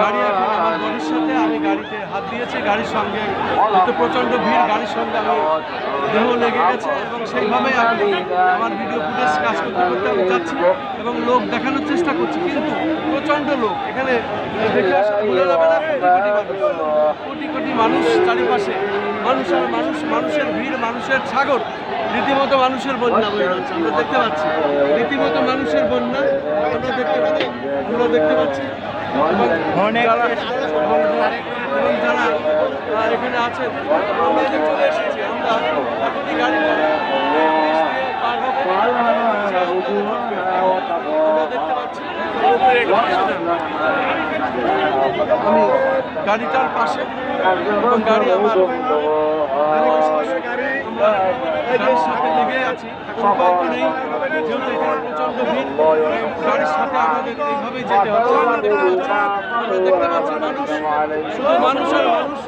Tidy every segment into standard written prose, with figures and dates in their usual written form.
গাড়ি এখন আমার গাড়ির সাথে, আমি গাড়িতে হাত দিয়েছি, গাড়ির সঙ্গে এত প্রচণ্ড ভিড়, গাড়ির সঙ্গে আমি দেহ লেগে গেছে এবং সেইভাবেই আমি আমার ভিডিও ফুটেজ কাজ করতে করতে আমি যাচ্ছি এবং লোক দেখানোর চেষ্টা করছি, কিন্তু প্রচণ্ড লোক এখানে দেখে আসা ভুলে যাবে না। কোটি কোটি মানুষ চারিপাশে, মানুষ আর মানুষ, মানুষের ভিড়, মানুষের সাগর, রীতিমতো মানুষের বন্যা বয়ে যাচ্ছে, আমরা দেখতে পাচ্ছি রীতিমতো মানুষের বন্যা আমরা দেখতে পাচ্ছি। এবং যারা এখানে আছেন, আমরা যে চলে এসেছি, আমরা এখনই গাড়ি পার হবো, আমরা দেখতে পাচ্ছি আমি গাড়িটার পাশে এবং গাড়ি আমার গাড়ির সাথে লেগে আছি, উপায় নেই, যেহেতু এখানে প্রচণ্ড ভিড়, গাড়ির সাথে আমাদের এইভাবেই যেতে হচ্ছে। আমরা দেখতে পাচ্ছি মানুষ, শুধু মানুষ আর মানুষ।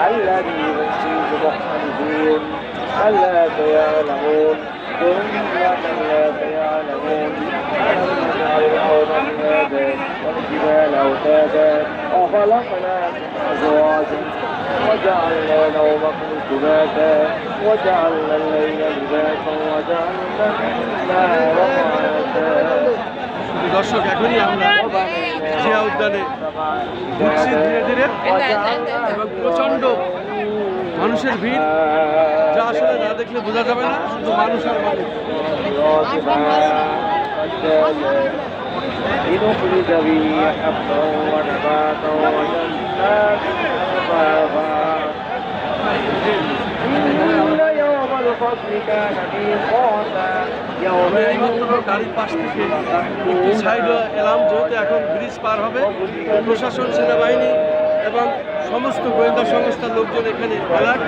الذي ينجيك مختلفين ألا سيعلمون ثم لا سيعلمون ألم نجعل الأرض مهادا والجبال أوتادا وخلقناكم أزواجا وجعلنا نومكم سباتا وجعلنا الليل لباسا وجعلنا النهار معاشا। দর্শক, এখনই আমরা জিয়া উদ্যানে ঘুরছি ধীরে ধীরে এবং প্রচণ্ড মানুষের ভিড়, যা আসলে না দেখলে বোঝা যাবে না, শুধু মানুষ আর মানুষ। لنخرج به حبا ونباتا وجنات ألفافا إن يوم الفصل كان ميقاتا يوم গাড়ির পাশ থেকে একটু সাইডে এলাম, যেহেতু এখন ব্রিজ পার হবে। প্রশাসন, সেনাবাহিনী এবং সমস্ত গোয়েন্দা সংস্থার লোকজন এখানে এলাক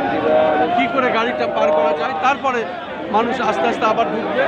কী করে গাড়িটা পার করা যায়, তারপরে মানুষ আস্তে আস্তে আবার ঢুকবে।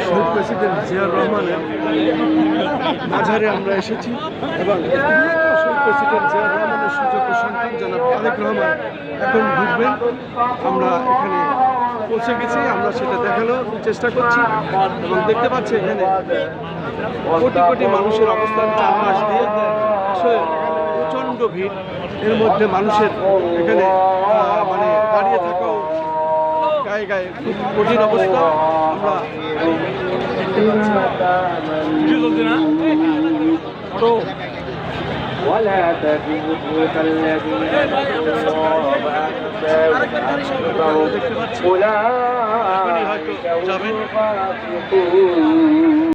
শহীদ প্রেসিডেন্ট জিয়াউর রহমানের মাঝারে আমরা এসেছি এবং শহীদ প্রেসিডেন্ট জিয়াউর রহমানের সুযোগ্য সন্তান জনাব তারেক রহমান এখন ঢুকবেন। আমরা এখানে পৌঁছে গেছি, আমরা সেটা দেখানোর চেষ্টা করছি এবং দেখতে পাচ্ছি এখানে কোটি কোটি মানুষের অবস্থান, চারপাশ দিয়ে আসলে প্রচণ্ড ভিড়। এর মধ্যে মানুষের এখানে মানে দাঁড়িয়ে থাকাও গায়ে গায়ে খুব কঠিন অবস্থা। আমরা দেখতে পাচ্ছি ولا تكونوا كالذين نسوا الله فأنساهم أولئك هم الفاسقون